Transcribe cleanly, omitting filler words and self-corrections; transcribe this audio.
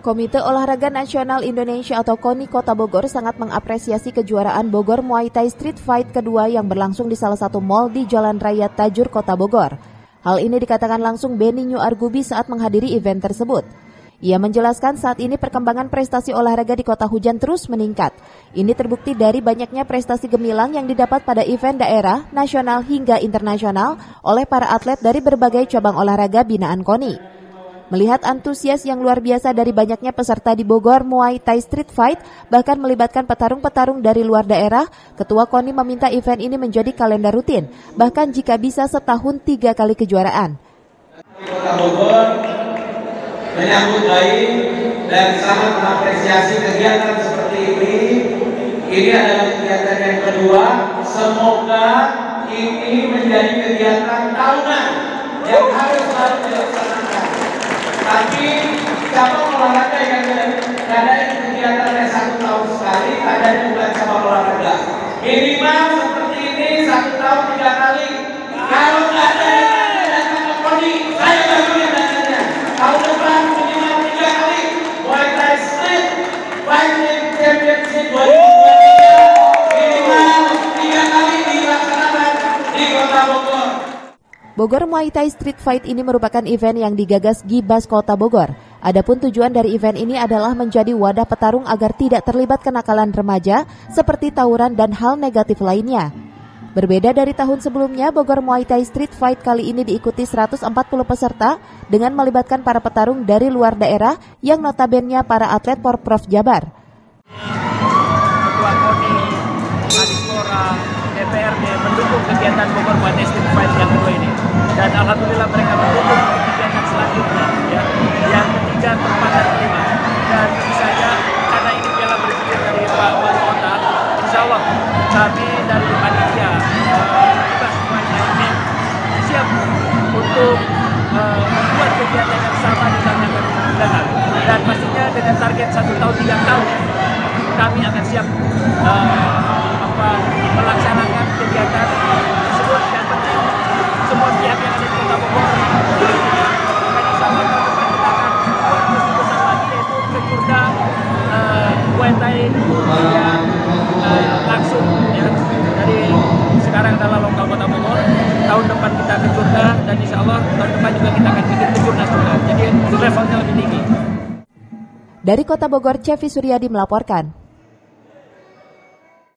Komite Olahraga Nasional Indonesia atau KONI Kota Bogor sangat mengapresiasi kejuaraan Bogor Muay Thai Street Fight kedua yang berlangsung di salah satu mal di Jalan Raya Tajur, Kota Bogor. Hal ini dikatakan langsung Benny New Argubi saat menghadiri event tersebut. Ia menjelaskan saat ini perkembangan prestasi olahraga di Kota Hujan terus meningkat. Ini terbukti dari banyaknya prestasi gemilang yang didapat pada event daerah, nasional hingga internasional oleh para atlet dari berbagai cabang olahraga binaan KONI. Melihat antusias yang luar biasa dari banyaknya peserta di Bogor Muay Thai Street Fight, bahkan melibatkan petarung-petarung dari luar daerah, Ketua KONI meminta event ini menjadi kalender rutin, bahkan jika bisa setahun 3 kali kejuaraan. Kota Bogor menyambut baik dan sangat mengapresiasi kegiatan seperti ini. Ini adalah kegiatan yang kedua. Semoga ini menjadi kegiatan tahunan yang harus selalu dilaksanakan. Tapi cabang olahraga yang ada di kegiatannya 1 tahun sekali, ada juga cabang olahraga. Minimal seperti ini 1 tahun 3 kali. Kalau nggak ada yang datang ke KONI, saya bantuin dananya. Tahun depan minimal 3 kali. Muay Thai Street Fighting Championship 2023 minimal 3 kali dilaksanakan di Kota Bogor. Bogor Muay Thai Street Fight ini merupakan event yang digagas Gibas Kota Bogor. Adapun tujuan dari event ini adalah menjadi wadah petarung agar tidak terlibat kenakalan remaja seperti tawuran dan hal negatif lainnya. Berbeda dari tahun sebelumnya, Bogor Muay Thai Street Fight kali ini diikuti 140 peserta dengan melibatkan para petarung dari luar daerah yang notabene para atlet Porprov Jabar. Ketua KONI, Adispora, DPRD mendukung kegiatan Bogor Muay Thai Street Fight yang kedua ini. Dan alhamdulillah mereka mendukung kegiatan selanjutnya, ya, yang ketiga, keempat, dan kelima. Dan tentu saja karena ini piala bergulir dari Pak Wali Kota, insya Allah kami dari panitia Gibas Muay Thai ini siap untuk membuat kegiatan yang sama di tahun yang mendatang. Dan pastinya dengan target 1 tahun 3 tahun kami akan siap melaksanakan kegiatan tersebut. Dan penting semua pihak yang ada di Kota Bogor dan insya Allah tahun depan kita akan lebih besar lagi, yaitu kejurda Muay Thai yang langsung, ya, dari sekarang adalah lokal Kota Bogor. Tahun depan kita kejurda dan insya Allah tahun depan juga kita akan bikin kejurnas juga. Jadi levelnya lebih tinggi. Dari Kota Bogor, Cevi Suryadi melaporkan.